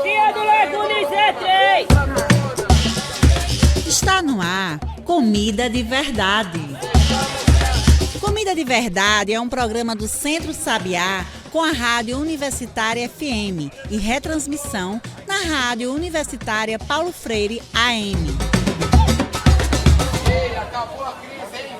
Tia do Leco 16! Está no ar Comida de Verdade. Comida de Verdade é um programa do Centro Sabiá com a Rádio Universitária FM e retransmissão na Rádio Universitária Paulo Freire AM. Ei, acabou a crise, hein?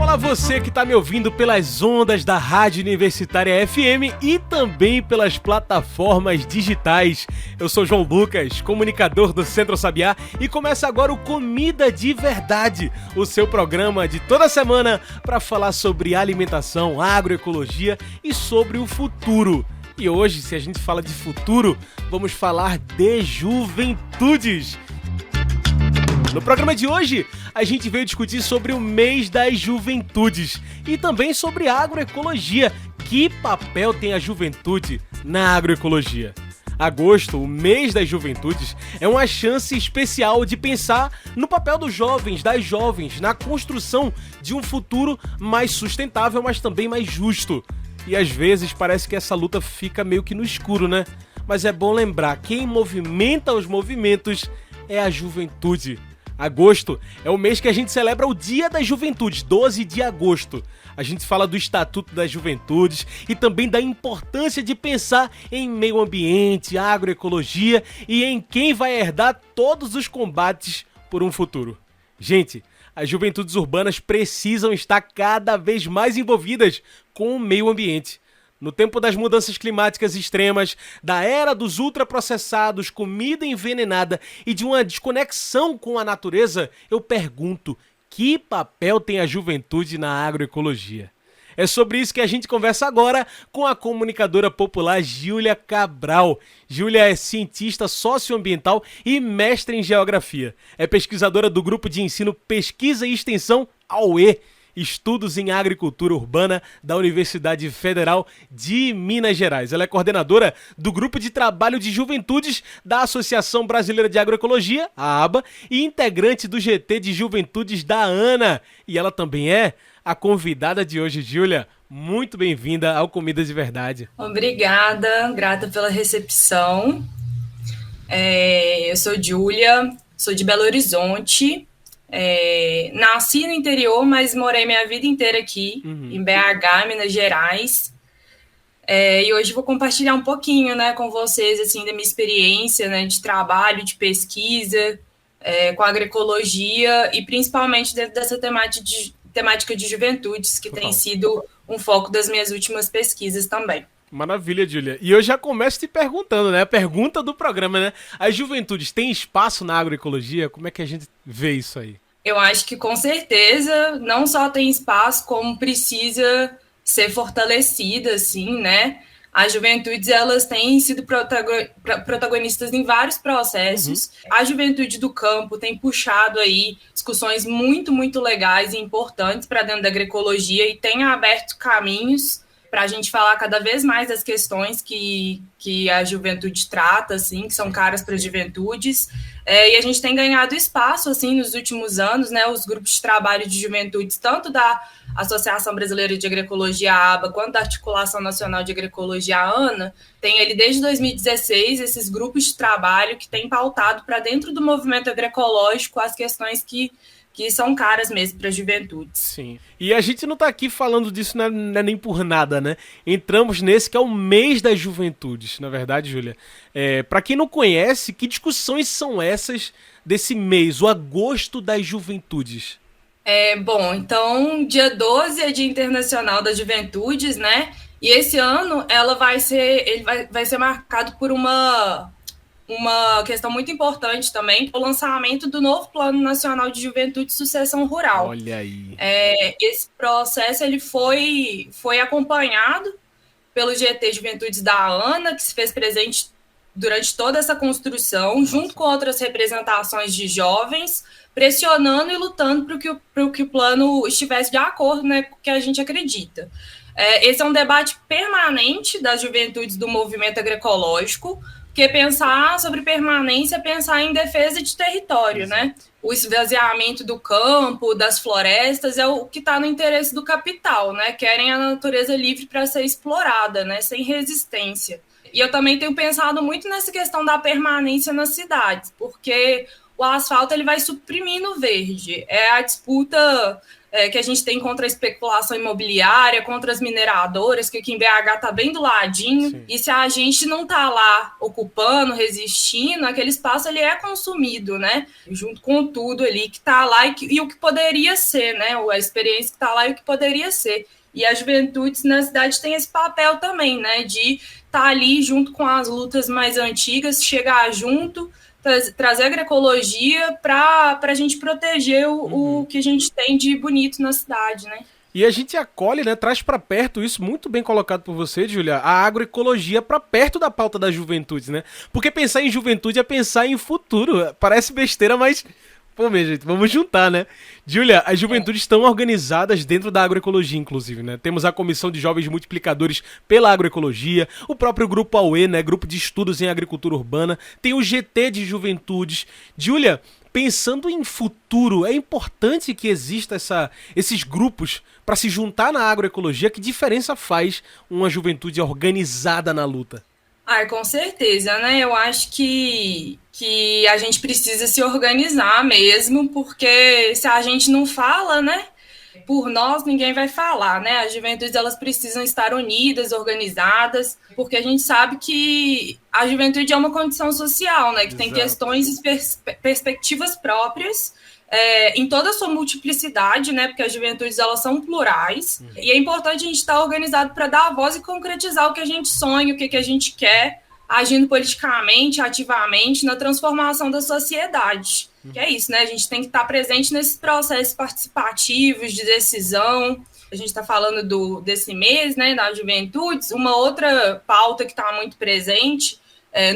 Olá você que está me ouvindo pelas ondas da Rádio Universitária FM e também pelas plataformas digitais. Eu sou João Lucas, comunicador do Centro Sabiá, e começa agora o Comida de Verdade, o seu programa de toda semana para falar sobre alimentação, agroecologia e sobre o futuro. E hoje, se a gente fala de futuro, vamos falar de juventudes. No programa de hoje, a gente veio discutir sobre o mês das juventudes e também sobre agroecologia. Que papel tem a juventude na agroecologia? Agosto, o mês das juventudes, é uma chance especial de pensar no papel dos jovens, das jovens, na construção de um futuro mais sustentável, mas também mais justo. E às vezes parece que essa luta fica meio que no escuro, né? Mas é bom lembrar, quem movimenta os movimentos é a juventude. Agosto é o mês que a gente celebra o Dia das Juventudes, 12 de agosto. A gente fala do Estatuto das Juventudes e também da importância de pensar em meio ambiente, agroecologia e em quem vai herdar todos os combates por um futuro. Gente, as juventudes urbanas precisam estar cada vez mais envolvidas com o meio ambiente. No tempo das mudanças climáticas extremas, da era dos ultraprocessados, comida envenenada e de uma desconexão com a natureza, eu pergunto, que papel tem a juventude na agroecologia? É sobre isso que a gente conversa agora com a comunicadora popular Júlia Cabral. Júlia é cientista socioambiental e mestre em geografia. É pesquisadora do Grupo de Ensino Pesquisa e Extensão, AUE, Estudos em Agricultura Urbana da Universidade Federal de Minas Gerais. Ela é coordenadora do Grupo de Trabalho de Juventudes da Associação Brasileira de Agroecologia, a ABA, e integrante do GT de Juventudes da ANA. E ela também é a convidada de hoje. Júlia, muito bem-vinda ao Comida de Verdade. Obrigada, grata pela recepção. Eu sou Júlia, sou de Belo Horizonte. Nasci no interior, mas morei minha vida inteira aqui, em BH, Minas Gerais. E hoje vou compartilhar um pouquinho, né, com vocês assim, da minha experiência, né, de trabalho, de pesquisa, com agroecologia e principalmente dentro dessa temática de juventudes, que tem sido um foco das minhas últimas pesquisas também. Maravilha, Júlia. E eu já começo te perguntando, né? A pergunta do programa, né? As juventudes têm espaço na agroecologia? Como é que a gente vê isso aí? Eu acho que com certeza não só tem espaço, como precisa ser fortalecida, assim, né? As juventudes, elas têm sido protagonistas em vários processos. A juventude do campo tem puxado aí discussões muito, muito legais e importantes para dentro da agroecologia e tem aberto caminhos para a gente falar cada vez mais das questões que a juventude trata, assim, que são caras para as juventudes. E a gente tem ganhado espaço, assim, nos últimos anos, né? Os grupos de trabalho de juventudes, tanto da Associação Brasileira de Agroecologia, a ABA, quanto da Articulação Nacional de Agroecologia, a ANA, tem ali desde 2016 esses grupos de trabalho que têm pautado para dentro do movimento agroecológico as questões que são caras mesmo para a juventude. Sim. E a gente não está aqui falando disso não é nem por nada, né? Entramos nesse que é o mês das juventudes, na verdade, Júlia. Para quem não conhece, que discussões são essas desse mês, o Agosto das Juventudes? Bom, então, dia 12 é Dia Internacional das Juventudes, né? E esse ano vai ser marcado por uma questão muito importante também, o lançamento do novo Plano Nacional de Juventude e Sucessão Rural. Olha aí. Esse processo ele foi acompanhado pelo GT Juventudes da ANA, que se fez presente durante toda essa construção, junto com outras representações de jovens, pressionando e lutando para que o plano estivesse de acordo, né, com o que a gente acredita. Esse é um debate permanente das juventudes do movimento agroecológico, porque pensar sobre permanência é pensar em defesa de território, né? O esvaziamento do campo, das florestas, é o que está no interesse do capital, né? Querem a natureza livre para ser explorada, né? Sem resistência. E eu também tenho pensado muito nessa questão da permanência nas cidades, porque o asfalto ele vai suprimindo o verde. É a disputa que a gente tem contra a especulação imobiliária, contra as mineradoras, que aqui em BH está bem do ladinho. Sim. E se a gente não está lá ocupando, resistindo, aquele espaço ele é consumido, né? Junto com tudo ali que está lá e o que poderia ser, né? A experiência que está lá e o que poderia ser. E a juventude na cidade tem esse papel também, né? De estar ali junto com as lutas mais antigas, chegar junto, trazer agroecologia para a gente proteger o que a gente tem de bonito na cidade, né? E a gente acolhe, né, traz para perto, isso muito bem colocado por você, Júlia, a agroecologia para perto da pauta da juventude, né? Porque pensar em juventude é pensar em futuro. Parece besteira, mas... Pô, minha gente, vamos juntar, né? Júlia, as juventudes estão organizadas dentro da agroecologia, inclusive, né? Temos a Comissão de Jovens Multiplicadores pela Agroecologia, o próprio Grupo AUE, né? Grupo de Estudos em Agricultura Urbana, tem o GT de Juventudes. Júlia, pensando em futuro, é importante que exista esses grupos para se juntar na agroecologia. Que diferença faz uma juventude organizada na luta? Com certeza, né? Eu acho que a gente precisa se organizar mesmo, porque se a gente não fala, né? Por nós, ninguém vai falar, né? As juventudes, elas precisam estar unidas, organizadas, porque a gente sabe que a juventude é uma condição social, né? Que tem questões e perspectivas próprias, em toda a sua multiplicidade, né? Porque as juventudes, elas são plurais, e é importante a gente estar organizado para dar a voz e concretizar o que a gente sonha, o que a gente quer, agindo politicamente, ativamente, na transformação da sociedade. Que é isso, né? A gente tem que estar presente nesses processos participativos de decisão. A gente está falando desse mês, né, das juventudes. Uma outra pauta que está muito presente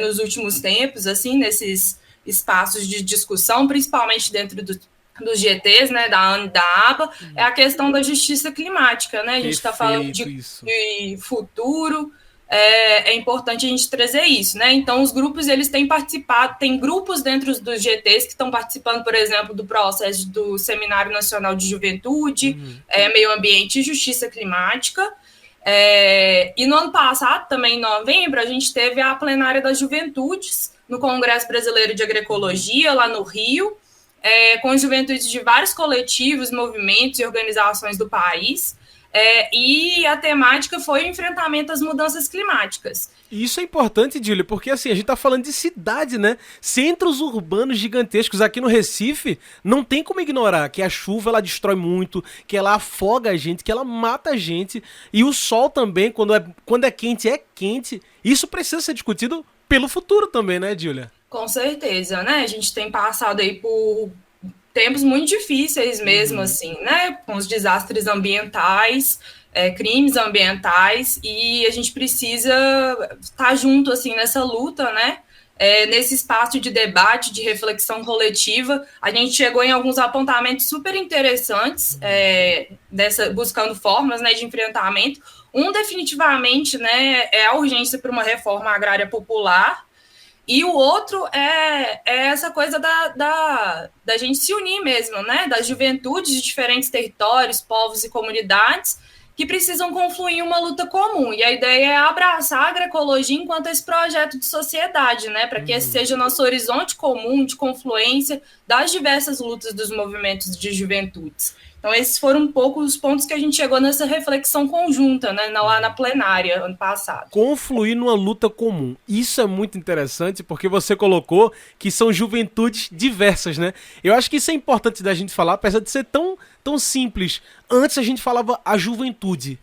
nos últimos tempos, assim, nesses espaços de discussão, principalmente dentro dos GTs, né, da ANA e da ABA, é a questão da justiça climática, né? A gente está falando de futuro. É importante a gente trazer isso, né? Então, os grupos, eles têm participado, tem grupos dentro dos GTs que estão participando, por exemplo, do processo do Seminário Nacional de Juventude, Meio Ambiente e Justiça Climática. E no ano passado, também em novembro, a gente teve a plenária das juventudes no Congresso Brasileiro de Agroecologia, lá no Rio, com juventudes de vários coletivos, movimentos e organizações do país. E a temática foi o enfrentamento às mudanças climáticas. E isso é importante, Júlia, porque assim, a gente tá falando de cidade, né? Centros urbanos gigantescos. Aqui no Recife, não tem como ignorar que a chuva, ela destrói muito, que ela afoga a gente, que ela mata a gente. E o sol também, quando é quente, é quente. Isso precisa ser discutido pelo futuro também, né, Júlia? Com certeza, né? A gente tem passado aí por tempos muito difíceis mesmo, assim, né? Com os desastres ambientais, crimes ambientais, e a gente precisa estar junto, assim, nessa luta, né? Nesse espaço de debate, de reflexão coletiva. A gente chegou em alguns apontamentos super interessantes, buscando formas, né, de enfrentamento. Definitivamente, né, é a urgência para uma reforma agrária popular. E o outro é essa coisa da gente se unir mesmo, né? Das juventudes de diferentes territórios, povos e comunidades que precisam confluir em uma luta comum. E a ideia é abraçar a agroecologia enquanto esse projeto de sociedade, né? Para que esse seja nosso horizonte comum de confluência das diversas lutas dos movimentos de juventudes. Então, esses foram um pouco os pontos que a gente chegou nessa reflexão conjunta, né, lá na plenária, ano passado. Confluir numa luta comum. Isso é muito interessante, porque você colocou que são juventudes diversas, né? Eu acho que isso é importante da gente falar, apesar de ser tão simples. Antes a gente falava a juventude.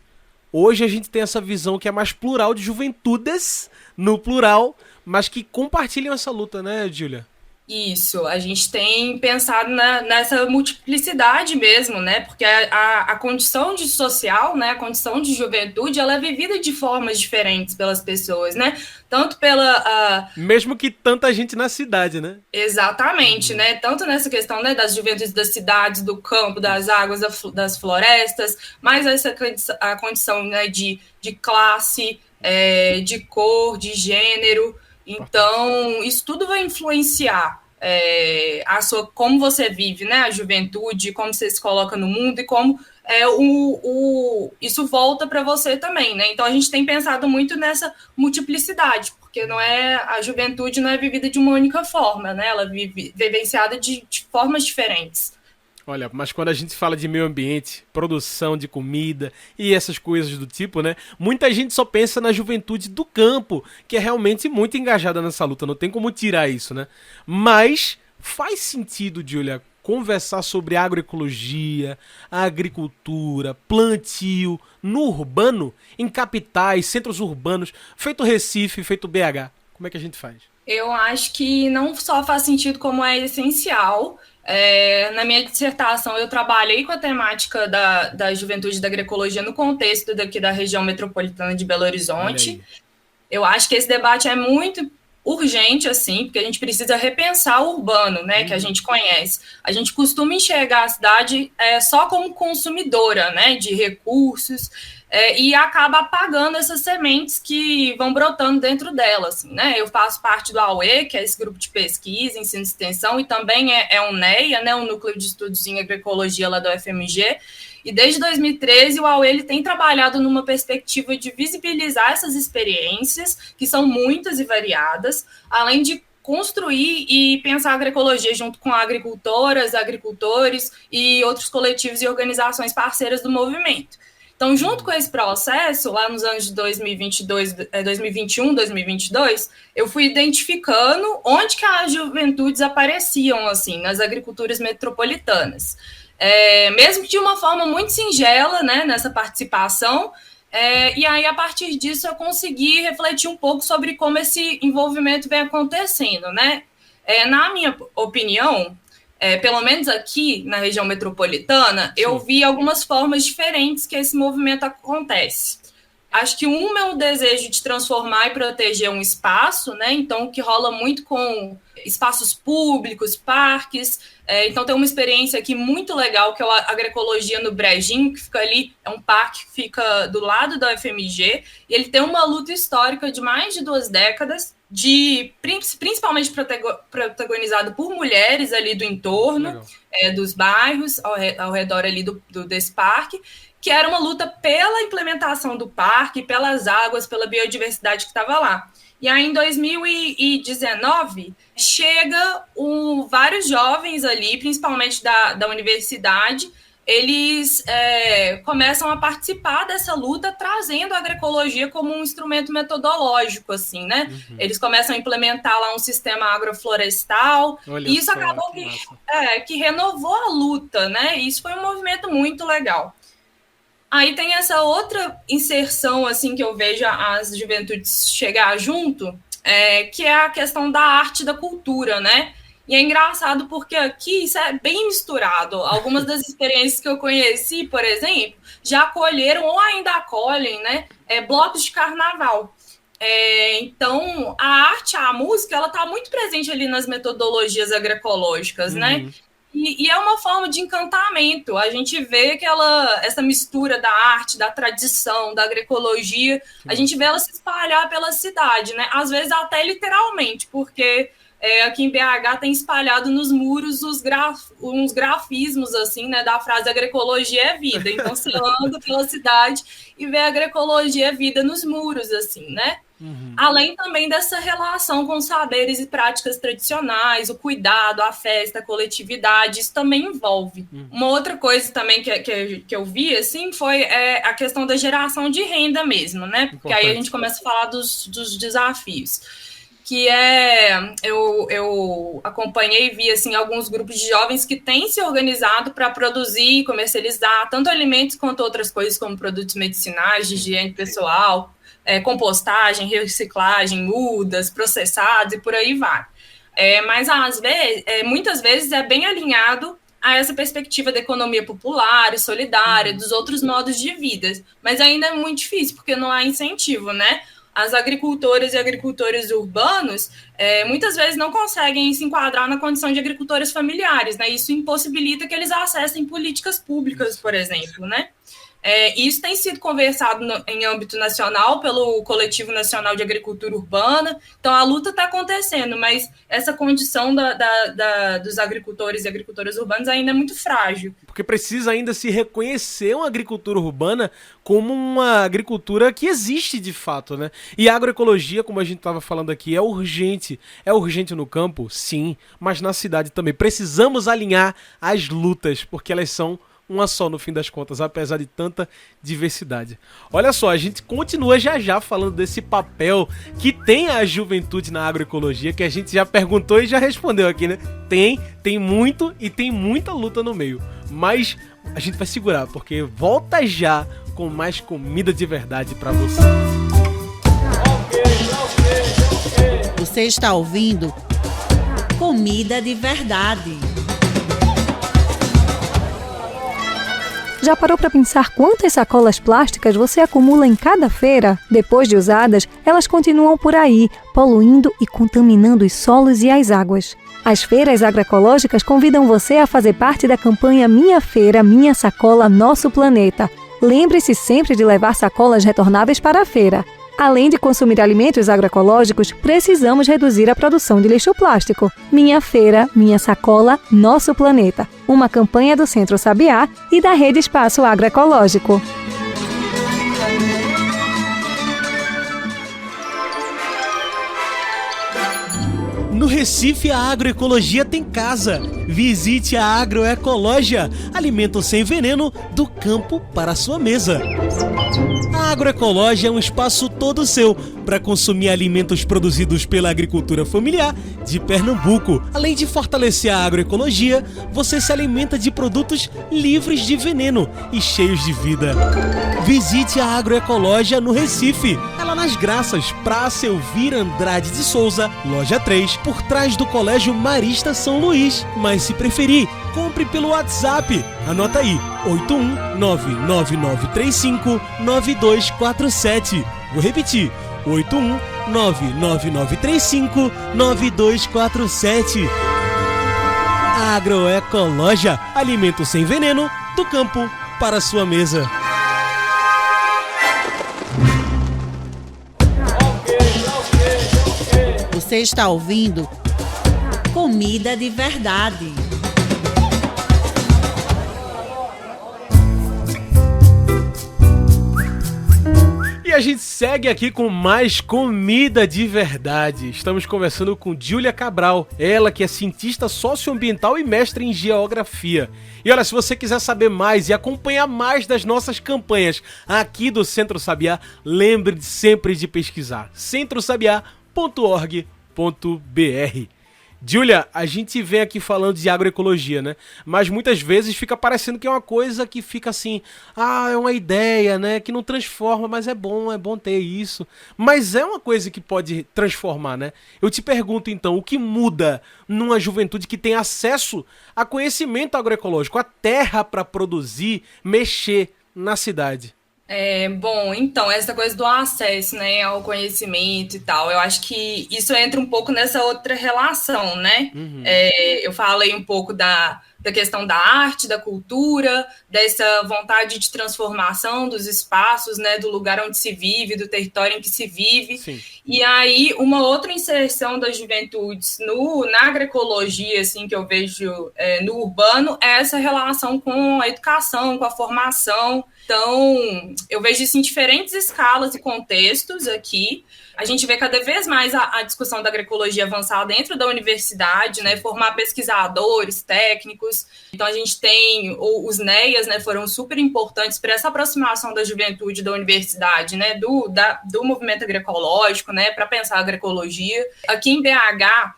Hoje a gente tem essa visão que é mais plural de juventudes, no plural, mas que compartilham essa luta, né, Júlia? Isso, a gente tem pensado nessa multiplicidade mesmo, né? Porque a condição de social, né? A condição de juventude, ela é vivida de formas diferentes pelas pessoas, né? Tanto pela... Mesmo que tanta gente na cidade, né? Exatamente, né? Tanto nessa questão, né, das juventudes das cidades, do campo, das águas, das florestas, mas a condição, né, de classe, de cor, de gênero. Então, isso tudo vai influenciar como você vive, né, a juventude, como você se coloca no mundo e como isso volta para você também, né? Então, a gente tem pensado muito nessa multiplicidade, porque a juventude não é vivida de uma única forma, né? Ela vivenciada de formas diferentes. Olha, mas quando a gente fala de meio ambiente, produção de comida e essas coisas do tipo, né? Muita gente só pensa na juventude do campo, que é realmente muito engajada nessa luta, não tem como tirar isso, né? Mas faz sentido, Júlia, conversar sobre agroecologia, agricultura, plantio no urbano, em capitais, centros urbanos, feito Recife, feito BH. Como é que a gente faz? Eu acho que não só faz sentido, como é essencial. Na minha dissertação, eu trabalhei com a temática da juventude e da agroecologia no contexto daqui da região metropolitana de Belo Horizonte. Eu acho que esse debate é muito urgente, assim, porque a gente precisa repensar o urbano, né, que a gente conhece. A gente costuma enxergar a cidade só como consumidora, né, de recursos, e acaba apagando essas sementes que vão brotando dentro dela, assim, né? Eu faço parte do AUE, que é esse grupo de pesquisa, ensino e extensão, e também é o NEA, né, o Núcleo de Estudos em Agroecologia lá da UFMG, e desde 2013 o AUE ele tem trabalhado numa perspectiva de visibilizar essas experiências, que são muitas e variadas, além de construir e pensar a agroecologia junto com agricultoras, agricultores e outros coletivos e organizações parceiras do movimento. Então, junto com esse processo, lá nos anos de 2021, 2022, eu fui identificando onde que as juventudes apareciam, assim, nas agriculturas metropolitanas. Mesmo de uma forma muito singela, né, nessa participação, e aí, a partir disso, eu consegui refletir um pouco sobre como esse envolvimento vem acontecendo, né? Na minha opinião, pelo menos aqui na região metropolitana, eu vi algumas formas diferentes que esse movimento acontece. Acho que uma é o desejo de transformar e proteger um espaço, né? Então, o que rola muito com espaços públicos, parques. Então, tem uma experiência aqui muito legal, que é a agroecologia no Brejinho, que fica ali, é um parque que fica do lado da UFMG, e ele tem uma luta histórica de mais de 2 décadas, principalmente protagonizado por mulheres ali do entorno, dos bairros, ao redor ali desse parque, que era uma luta pela implementação do parque, pelas águas, pela biodiversidade que estava lá. E aí, em 2019, chega vários jovens ali, principalmente da universidade, eles começam a participar dessa luta, trazendo a agroecologia como um instrumento metodológico, assim, né? Uhum. Eles começam a implementar lá um sistema agroflorestal, e isso acabou que renovou a luta, né? E isso foi um movimento muito legal. Aí tem essa outra inserção, assim, que eu vejo as juventudes chegar junto, que é a questão da arte e da cultura, né? E é engraçado porque aqui isso é bem misturado. Algumas das experiências que eu conheci, por exemplo, já acolheram ou ainda acolhem, né, blocos de carnaval. Então, a arte, a música, ela está muito presente ali nas metodologias agroecológicas, né? E é uma forma de encantamento. A gente vê que essa mistura da arte, da tradição, da agroecologia, a gente vê ela se espalhar pela cidade, né? Às vezes até literalmente, porque aqui em BH tem espalhado nos muros uns grafismos, assim, né, da frase agroecologia é vida. Então você anda pela cidade e vê agroecologia é vida nos muros, assim, né? Uhum. Além também dessa relação com saberes e práticas tradicionais, o cuidado, a festa, a coletividade, isso também envolve. Uhum. Uma outra coisa também que eu vi, assim, foi a questão da geração de renda mesmo, né? Porque importante. Aí a gente começa a falar dos desafios. Que eu acompanhei e vi, assim, alguns grupos de jovens que têm se organizado para produzir e comercializar tanto alimentos quanto outras coisas, como produtos medicinais, de higiene pessoal, compostagem, reciclagem, mudas, processados e por aí vai. Mas muitas vezes é bem alinhado a essa perspectiva da economia popular e solidária, dos outros modos de vida. Mas ainda é muito difícil, porque não há incentivo, né? As agricultoras e agricultores urbanos muitas vezes não conseguem se enquadrar na condição de agricultores familiares, né? Isso impossibilita que eles acessem políticas públicas, por exemplo, né? Isso tem sido conversado em âmbito nacional pelo Coletivo Nacional de Agricultura Urbana. Então, a luta está acontecendo, mas essa condição dos agricultores e agricultoras urbanas ainda é muito frágil. Porque precisa ainda se reconhecer uma agricultura urbana como uma agricultura que existe de fato, né? E a agroecologia, como a gente estava falando aqui, é urgente. É urgente no campo? Sim, mas na cidade também. Precisamos alinhar as lutas, porque elas são uma só no fim das contas, apesar de tanta diversidade. Olha só, a gente continua já falando desse papel que tem a juventude na agroecologia, que a gente já perguntou e já respondeu aqui, né? Tem muito e tem muita luta no meio. Mas a gente vai segurar, porque volta já com mais comida de verdade pra você. Você está ouvindo Comida de Verdade. Já parou para pensar quantas sacolas plásticas você acumula em cada feira? Depois de usadas, elas continuam por aí, poluindo e contaminando os solos e as águas. As feiras agroecológicas convidam você a fazer parte da campanha Minha Feira, Minha Sacola, Nosso Planeta. Lembre-se sempre de levar sacolas retornáveis para a feira. Além de consumir alimentos agroecológicos, precisamos reduzir a produção de lixo plástico. Minha Feira, Minha Sacola, Nosso Planeta. Uma campanha do Centro Sabiá e da Rede Espaço Agroecológico. No Recife, a agroecologia tem casa. Visite a Agroecologia, alimento sem veneno do campo para a sua mesa. A Agroecologia é um espaço todo seu para consumir alimentos produzidos pela agricultura familiar de Pernambuco. Além de fortalecer a agroecologia, você se alimenta de produtos livres de veneno e cheios de vida. Visite a Agroecologia no Recife. Ela nas Graças, Praça Elvira Andrade de Souza, Loja 3, por trás do Colégio Marista São Luís. Mas se preferir, compre pelo WhatsApp. Anota aí, 81999359247. Vou repetir, 81999359247. Agroecologia, alimento sem veneno, do campo para a sua mesa. Você está ouvindo Comida de Verdade. E a gente segue aqui com mais comida de verdade. Estamos conversando com Júlia Cabral, ela que é cientista socioambiental e mestre em geografia. E olha, se você quiser saber mais e acompanhar mais das nossas campanhas aqui do Centro Sabiá, lembre sempre de pesquisar centrosabiá.org.br. Júlia, a gente vem aqui falando de agroecologia, né? Mas muitas vezes fica parecendo que é uma coisa que fica assim, é uma ideia, né? Que não transforma, mas é bom ter isso. Mas é uma coisa que pode transformar, né? Eu te pergunto então, o que muda numa juventude que tem acesso a conhecimento agroecológico, a terra para produzir, mexer na cidade? Então, essa coisa do acesso, né, ao conhecimento e tal, eu acho que isso entra um pouco nessa outra relação, né? Uhum. Eu falei um pouco da questão da arte, da cultura, dessa vontade de transformação dos espaços, né, do lugar onde se vive, do território em que se vive. Sim. E aí, uma outra inserção das juventudes na agroecologia, assim, que eu vejo no urbano, é essa relação com a educação, com a formação. Então, eu vejo isso em diferentes escalas e contextos aqui. A gente vê cada vez mais a discussão da agroecologia avançar dentro da universidade, né, formar pesquisadores, técnicos. Então, a gente tem os NEAs, né, foram super importantes para essa aproximação da juventude da universidade, né, do movimento agroecológico, né, para pensar a agroecologia. Aqui em BH,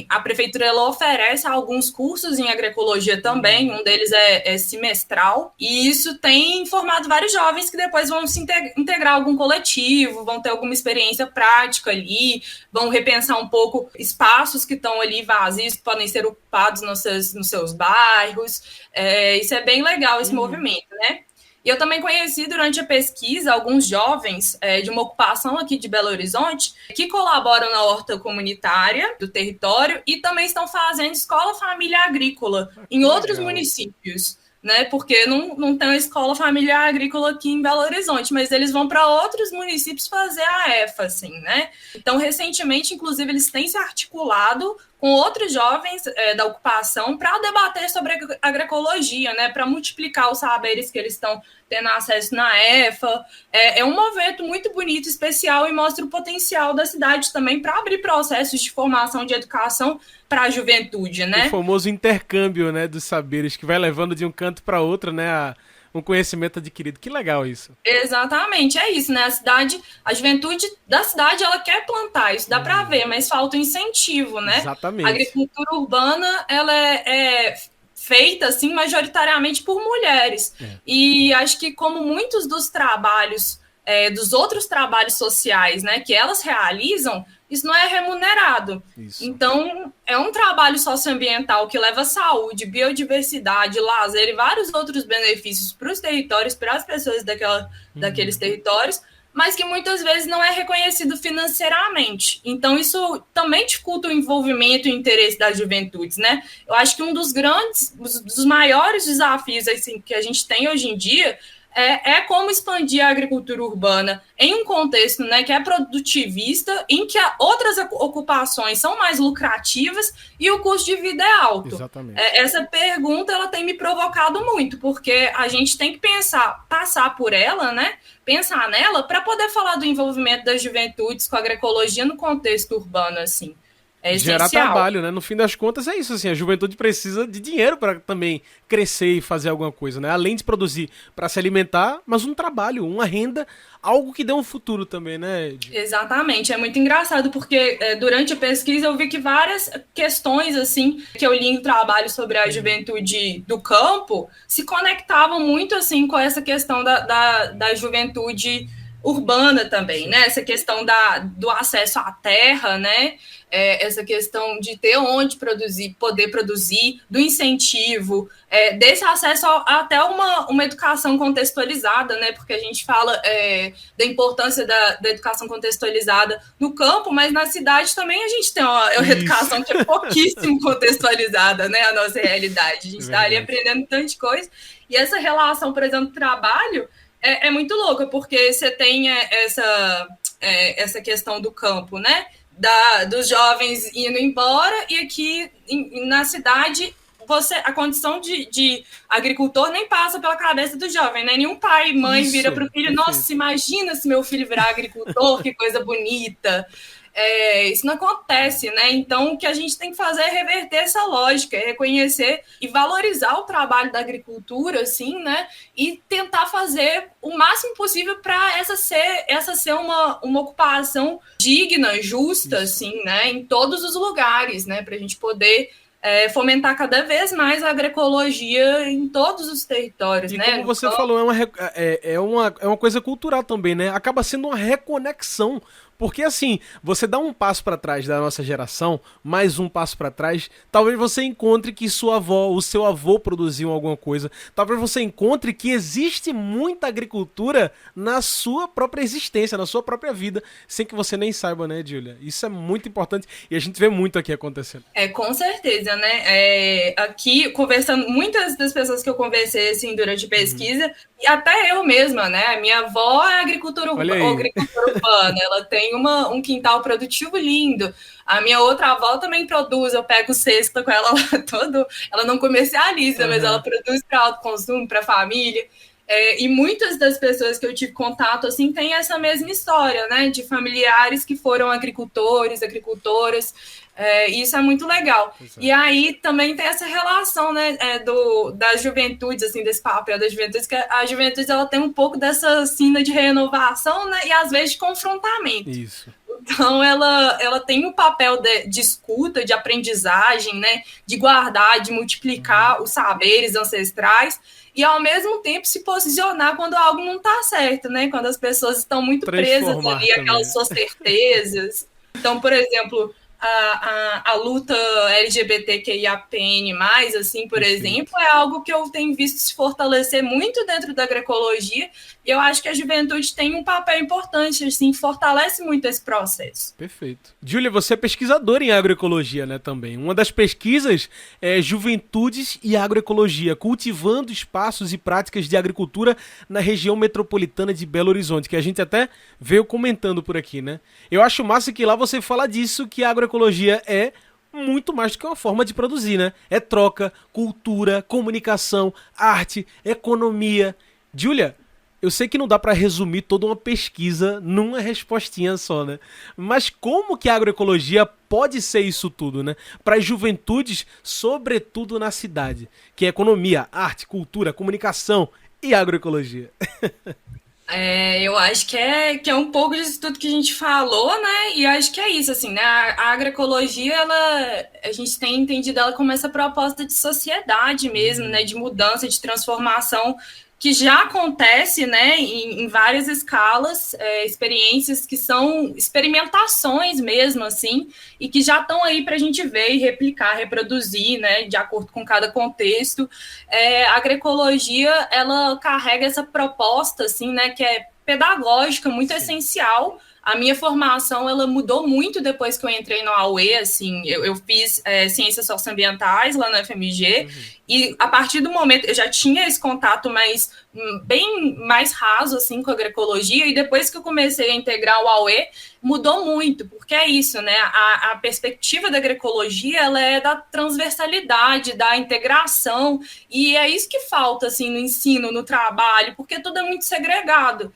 a prefeitura ela oferece alguns cursos em agroecologia também, um deles é semestral, e isso tem formado vários jovens que depois vão se integrar a algum coletivo, vão ter alguma experiência prática ali, vão repensar um pouco espaços que estão ali vazios, que podem ser ocupados nos seus bairros. Isso é bem legal, esse movimento, né? E eu também conheci durante a pesquisa alguns jovens de uma ocupação aqui de Belo Horizonte que colaboram na horta comunitária do território e também estão fazendo escola família agrícola em outros municípios. né? Porque não tem uma escola familiar agrícola aqui em Belo Horizonte, mas eles vão para outros municípios fazer a EFA, assim, né? Então, recentemente, inclusive, eles têm se articulado com outros jovens da ocupação para debater sobre agroecologia, né? Para multiplicar os saberes que eles estão tendo acesso na EFA. É um movimento muito bonito, especial, e mostra o potencial da cidade também para abrir processos de formação de educação para a juventude, né? O famoso intercâmbio, né, dos saberes, que vai levando de um canto para outro, né, um conhecimento adquirido. Que legal isso. Exatamente, é isso, né? A juventude da cidade, ela quer plantar, isso dá para ver, mas falta um incentivo, né? Exatamente. A agricultura urbana, ela é feita, assim, majoritariamente por mulheres. E acho que como muitos dos trabalhos, dos outros trabalhos sociais, né, que elas realizam, isso não é remunerado. Isso. Então, é um trabalho socioambiental que leva saúde, biodiversidade, lazer e vários outros benefícios para os territórios, para as pessoas daqueles territórios, mas que muitas vezes não é reconhecido financeiramente. Então, isso também dificulta o envolvimento e o interesse das juventudes, né? Eu acho que um dos maiores desafios assim, que a gente tem hoje em dia é como expandir a agricultura urbana em um contexto, né, que é produtivista, em que outras ocupações são mais lucrativas e o custo de vida é alto. Exatamente. Essa pergunta ela tem me provocado muito, porque a gente tem que passar por ela, né, pensar nela para poder falar do envolvimento das juventudes com a agroecologia no contexto urbano, assim. É gerar trabalho, né? No fim das contas é isso, assim, a juventude precisa de dinheiro para também crescer e fazer alguma coisa, né? Além de produzir para se alimentar, mas um trabalho, uma renda, algo que dê um futuro também, né? Exatamente, é muito engraçado porque durante a pesquisa eu vi que várias questões, assim, que eu li em trabalho sobre a juventude do campo se conectavam muito, assim, com essa questão da juventude urbana também, né? Essa questão do acesso à terra, né? Essa questão de ter onde produzir, poder produzir, do incentivo, desse acesso até uma educação contextualizada, né? Porque a gente fala da importância da educação contextualizada no campo, mas na cidade também a gente tem uma educação que é pouquíssimo contextualizada, né? A nossa realidade. A gente está ali aprendendo tanta coisa. E essa relação, por exemplo, do trabalho é muito louca, porque você tem essa questão do campo, né? Dos jovens indo embora, e aqui na cidade a condição de agricultor nem passa pela cabeça do jovem, né? Nenhum pai e mãe vira para o filho, nossa, imagina se meu filho virar agricultor, que coisa bonita. Isso não acontece, né? Então, o que a gente tem que fazer é reverter essa lógica, reconhecer e valorizar o trabalho da agricultura, assim, né? E tentar fazer o máximo possível para essa ser uma ocupação digna, justa, assim, né? Em todos os lugares, né? Para a gente poder fomentar cada vez mais a agroecologia em todos os territórios, e né? Como você falou, é uma coisa cultural também, né? Acaba sendo uma reconexão. Porque assim, você dá um passo para trás da nossa geração, mais um passo para trás, talvez você encontre que sua avó, o seu avô produziam alguma coisa, talvez você encontre que existe muita agricultura na sua própria existência, na sua própria vida, sem que você nem saiba, né, Júlia? Isso é muito importante e a gente vê muito aqui acontecendo. Com certeza, né? Aqui, conversando, muitas das pessoas que eu conversei, assim, durante a pesquisa, e até eu mesma, né? A minha avó é agricultura urbana, ela tem um quintal produtivo lindo. A minha outra avó também produz, eu pego cesta com ela lá todo. Ela não comercializa, mas ela produz para autoconsumo, para família. E muitas das pessoas que eu tive contato, assim, têm essa mesma história, né? De familiares que foram agricultores, agricultoras. Isso é muito legal. Exato. E aí também tem essa relação, né, das juventudes, assim, desse papel das juventudes, que a juventude ela tem um pouco dessa sina de renovação, né, e às vezes de confrontamento. Isso. Então ela tem um papel de escuta, de aprendizagem, né, de guardar, de multiplicar os saberes ancestrais e ao mesmo tempo se posicionar quando algo não está certo, né, quando as pessoas estão muito presas ali, aquelas suas certezas. Então, por exemplo, a luta LGBTQIAPN+, assim, por exemplo, é algo que eu tenho visto se fortalecer muito dentro da agroecologia, e eu acho que a juventude tem um papel importante, assim, fortalece muito esse processo. Perfeito. Júlia, você é pesquisadora em agroecologia, né, também. Uma das pesquisas é Juventudes e Agroecologia, cultivando espaços e práticas de agricultura na região metropolitana de Belo Horizonte, que a gente até veio comentando por aqui, né? Eu acho massa que lá você fala disso, que a agroecologia é muito mais do que uma forma de produzir, né? É troca, cultura, comunicação, arte, economia. Júlia, eu sei que não dá para resumir toda uma pesquisa numa respostinha só, né? Mas como que a agroecologia pode ser isso tudo, né? Para as juventudes, sobretudo na cidade, que é economia, arte, cultura, comunicação e agroecologia. Eu acho que é um pouco disso tudo que a gente falou, né? E acho que é isso, assim, né? A agroecologia, a gente tem entendido ela como essa proposta de sociedade mesmo, né? De mudança, de transformação, que já acontece, né, em várias escalas, experiências que são experimentações mesmo, assim, e que já estão aí para a gente ver e replicar, reproduzir, né, de acordo com cada contexto. A agroecologia, ela carrega essa proposta, assim, né, que é pedagógica, muito essencial. A minha formação, ela mudou muito depois que eu entrei no AUE, assim, eu fiz Ciências Socioambientais lá na FMG, e a partir do momento, eu já tinha esse contato bem mais raso, assim, com a agroecologia, e depois que eu comecei a integrar o AUE, mudou muito, porque é isso, né, a perspectiva da agroecologia, ela é da transversalidade, da integração, e é isso que falta, assim, no ensino, no trabalho, porque tudo é muito segregado,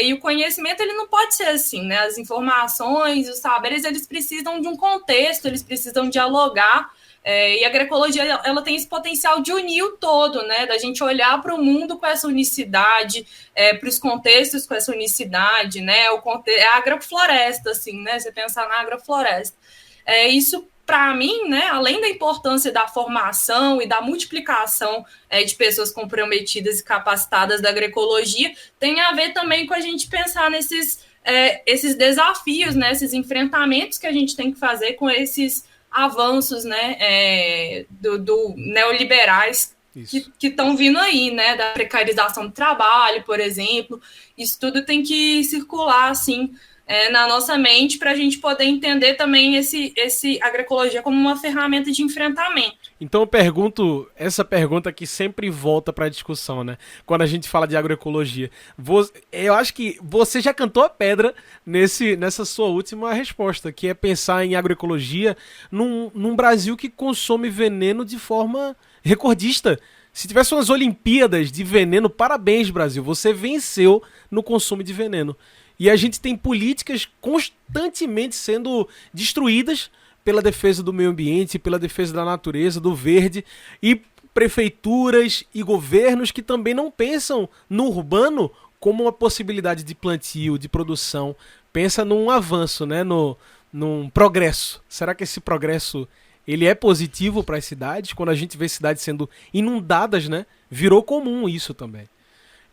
e o conhecimento, ele não pode ser assim, né, as informações, os saberes, eles precisam de um contexto, eles precisam dialogar, e a agroecologia, ela tem esse potencial de unir o todo, né? Da gente olhar para o mundo com essa unicidade, para os contextos com essa unicidade, né? A agrofloresta, assim, né? Você pensar na agrofloresta. Isso, para mim, né? Além da importância da formação e da multiplicação de pessoas comprometidas e capacitadas da agroecologia, tem a ver também com a gente pensar esses desafios, né? Esses enfrentamentos que a gente tem que fazer com esses avanços, né, do neoliberais que estão vindo aí, né, da precarização do trabalho, por exemplo. Isso tudo tem que circular, assim, na nossa mente para a gente poder entender também esse agroecologia como uma ferramenta de enfrentamento. Então eu pergunto essa pergunta que sempre volta para a discussão, né? Quando a gente fala de agroecologia. Eu acho que você já cantou a pedra nessa sua última resposta, que é pensar em agroecologia num Brasil que consome veneno de forma recordista. Se tivesse umas Olimpíadas de veneno, parabéns, Brasil, você venceu no consumo de veneno. E a gente tem políticas constantemente sendo destruídas pela defesa do meio ambiente, pela defesa da natureza, do verde, e prefeituras e governos que também não pensam no urbano como uma possibilidade de plantio, de produção. Pensa num avanço, né? Num progresso. Será que esse progresso ele é positivo para as cidades? Quando a gente vê cidades sendo inundadas, né? Virou comum isso também.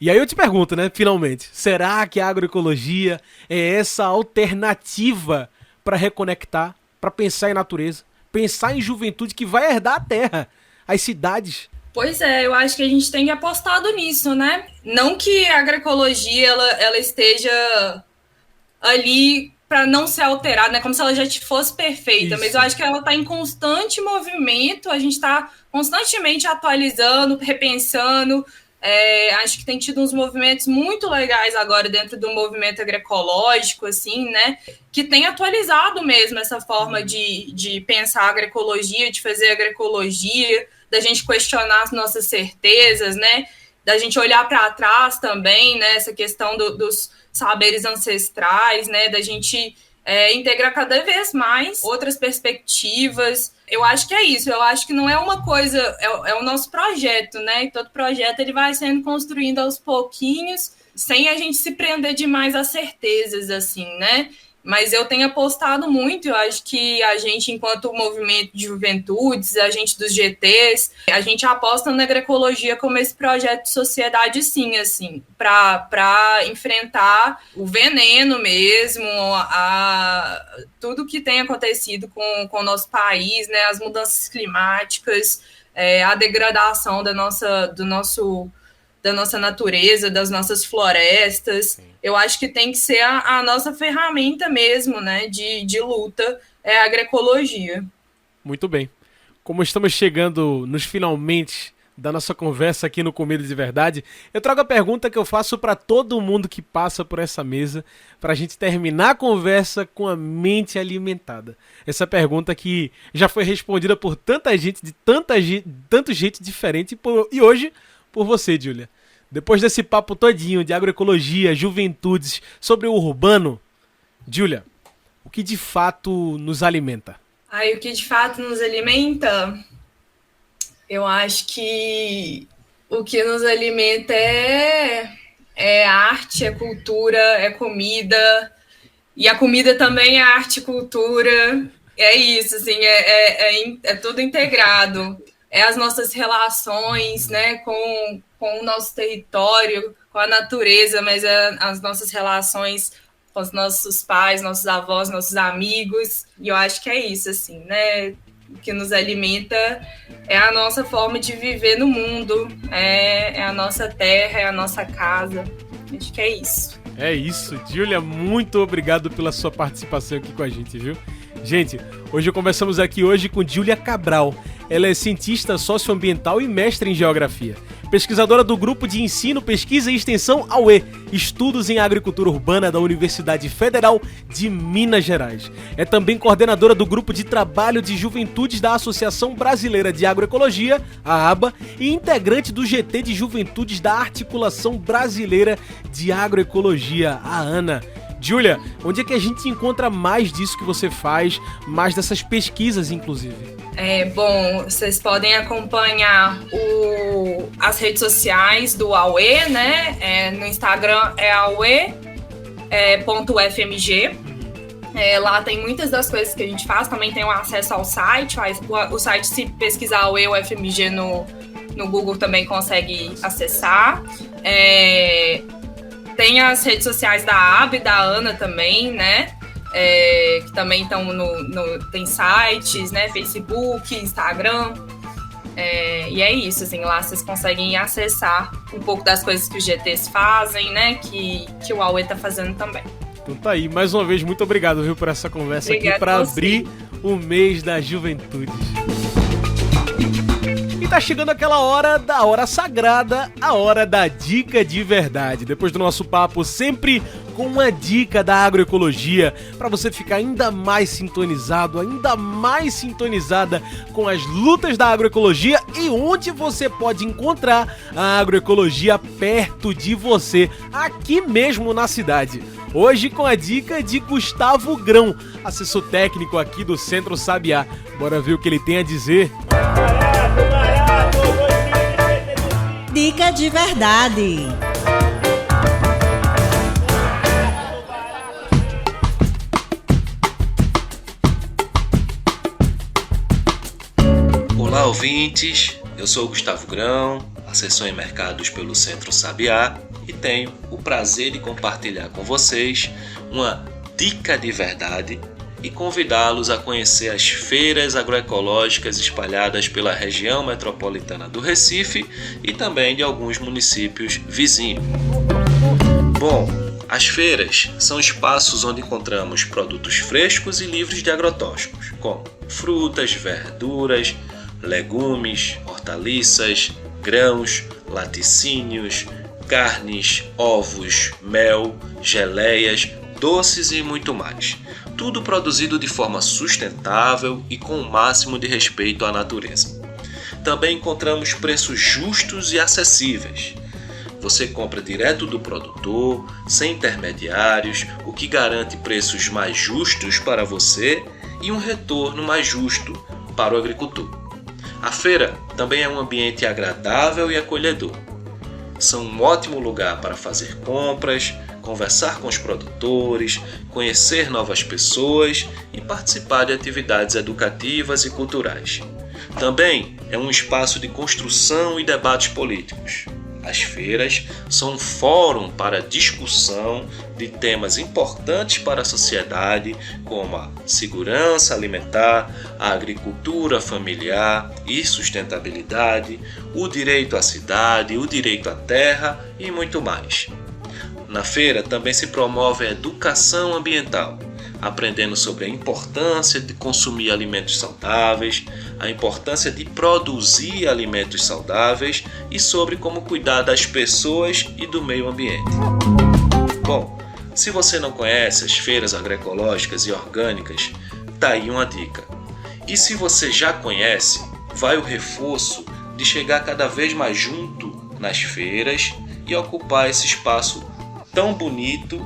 E aí eu te pergunto, né, finalmente, será que a agroecologia é essa alternativa para reconectar, para pensar em natureza, pensar em juventude que vai herdar a terra, as cidades? Pois é, eu acho que a gente tem apostado nisso, né? Não que a agroecologia ela esteja ali para não ser alterada, né? Como se ela já fosse perfeita, mas eu acho que ela está em constante movimento, a gente está constantemente atualizando, repensando. Acho que tem tido uns movimentos muito legais agora dentro do movimento agroecológico, assim, né? Que tem atualizado mesmo essa forma de pensar a agroecologia, de fazer agroecologia, da gente questionar as nossas certezas, né? Da gente olhar para trás também, né? Essa questão dos saberes ancestrais, né? Da gente integrar cada vez mais outras perspectivas. Eu acho que é isso, eu acho que não é uma coisa, é o nosso projeto, né? E todo projeto ele vai sendo construído aos pouquinhos, sem a gente se prender demais às certezas, assim, né? Mas eu tenho apostado muito, eu acho que a gente, enquanto movimento de juventudes, a gente dos GTs, a gente aposta na agroecologia como esse projeto de sociedade, sim, assim, para enfrentar o veneno mesmo, tudo que tem acontecido com o nosso país, né, as mudanças climáticas, a degradação da nossa natureza, das nossas florestas. Eu acho que tem que ser a nossa ferramenta mesmo, né, de luta, é a agroecologia. Muito bem. Como estamos chegando nos finalmente da nossa conversa aqui no Comida de Verdade, eu trago a pergunta que eu faço para todo mundo que passa por essa mesa, para a gente terminar a conversa com a mente alimentada. Essa pergunta que já foi respondida por tanta gente, de tanto gente diferente, e hoje por você, Júlia. Depois desse papo todinho de agroecologia, juventudes, sobre o urbano, Júlia, o que de fato nos alimenta? O que de fato nos alimenta? Eu acho que o que nos alimenta é arte, é cultura, é comida. E a comida também é arte e cultura. É isso, assim, é tudo integrado. É as nossas relações, né, com o nosso território, com a natureza, mas as nossas relações com os nossos pais, nossos avós, nossos amigos. E eu acho que é isso, assim, né? O que nos alimenta é a nossa forma de viver no mundo, é a nossa terra, é a nossa casa. Acho que é isso. É isso. Júlia, muito obrigado pela sua participação aqui com a gente, viu? Gente, hoje conversamos aqui com Júlia Cabral. Ela é cientista socioambiental e mestre em geografia. Pesquisadora do Grupo de Ensino, Pesquisa e Extensão AUE, Estudos em Agricultura Urbana da Universidade Federal de Minas Gerais. É também coordenadora do Grupo de Trabalho de Juventudes da Associação Brasileira de Agroecologia, a ABA, e integrante do GT de Juventudes da Articulação Brasileira de Agroecologia, a ANA. Júlia, onde é que a gente encontra mais disso que você faz, mais dessas pesquisas, inclusive? Bom, vocês podem acompanhar as redes sociais do AUE, né? No Instagram é aue.ufmg. Lá tem muitas das coisas que a gente faz, também tem o acesso ao site. O site, se pesquisar AUE ou UFMG no Google, também consegue acessar. Tem as redes sociais da AB e da ANA também, né? Que também estão tem sites, né? Facebook, Instagram. E é isso, assim, lá vocês conseguem acessar um pouco das coisas que os GTs fazem, né? Que o AUE tá fazendo também. Então tá aí, mais uma vez, muito obrigado, viu, por essa conversa. Obrigado aqui para abrir o mês da juventude. E tá chegando aquela hora da hora sagrada, a hora da dica de verdade. Depois do nosso papo, sempre com uma dica da agroecologia, para você ficar ainda mais sintonizado, ainda mais sintonizada com as lutas da agroecologia e onde você pode encontrar a agroecologia perto de você, aqui mesmo na cidade. Hoje com a dica de Gustavo Grão, assessor técnico aqui do Centro Sabiá. Bora ver o que ele tem a dizer. Dica de verdade. Olá, ouvintes. Eu sou Gustavo Grão, assessor em mercados pelo Centro Sabiá, e tenho o prazer de compartilhar com vocês uma dica de verdade e convidá-los a conhecer as feiras agroecológicas espalhadas pela região metropolitana do Recife e também de alguns municípios vizinhos. Bom, as feiras são espaços onde encontramos produtos frescos e livres de agrotóxicos, como frutas, verduras, legumes, hortaliças, grãos, laticínios, carnes, ovos, mel, geleias, doces e muito mais. Tudo produzido de forma sustentável e com o máximo de respeito à natureza. Também encontramos preços justos e acessíveis. Você compra direto do produtor, sem intermediários, o que garante preços mais justos para você e um retorno mais justo para o agricultor. A feira também é um ambiente agradável e acolhedor. São um ótimo lugar para fazer compras, conversar com os produtores, conhecer novas pessoas e participar de atividades educativas e culturais. Também é um espaço de construção e debates políticos. As feiras são um fórum para discussão de temas importantes para a sociedade, como a segurança alimentar, a agricultura familiar e sustentabilidade, o direito à cidade, o direito à terra e muito mais. Na feira também se promove a educação ambiental, aprendendo sobre a importância de consumir alimentos saudáveis, a importância de produzir alimentos saudáveis e sobre como cuidar das pessoas e do meio ambiente. Bom, se você não conhece as feiras agroecológicas e orgânicas, tá aí uma dica. E se você já conhece, vai o reforço de chegar cada vez mais junto nas feiras e ocupar esse espaço tão bonito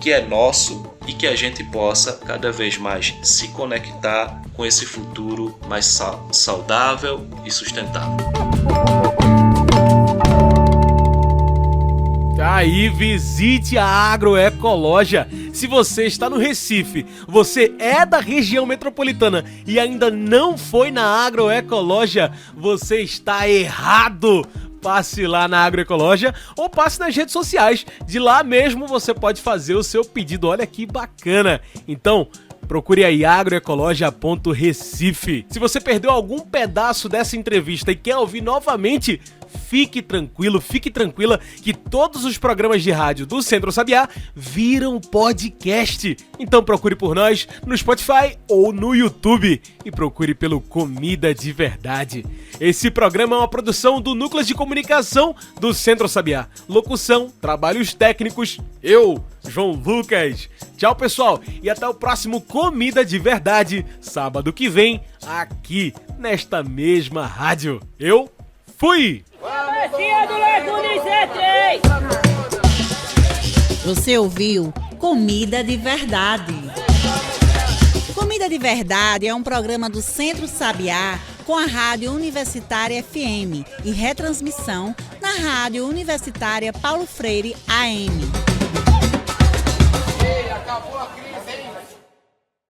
que é nosso e que a gente possa cada vez mais se conectar com esse futuro mais saudável e sustentável. Aí, visite a Agroecologia. Se você está no Recife, você é da região metropolitana e ainda não foi na Agroecologia, você está errado. Passe lá na Agroecologia ou passe nas redes sociais. De lá mesmo você pode fazer o seu pedido. Olha que bacana. Então, procure aí agroecologia.recife. Se você perdeu algum pedaço dessa entrevista e quer ouvir novamente, fique tranquilo, fique tranquila que todos os programas de rádio do Centro Sabiá viram podcast. Então procure por nós no Spotify ou no YouTube e procure pelo Comida de Verdade. Esse programa é uma produção do Núcleo de Comunicação do Centro Sabiá. Locução, trabalhos técnicos, eu, João Lucas. Tchau, pessoal, e até o próximo Comida de Verdade, sábado que vem, aqui nesta mesma rádio. Eu fui! Você ouviu Comida de Verdade. Comida de Verdade é um programa do Centro Sabiá com a Rádio Universitária FM e retransmissão na Rádio Universitária Paulo Freire AM. Ei, acabou a crise.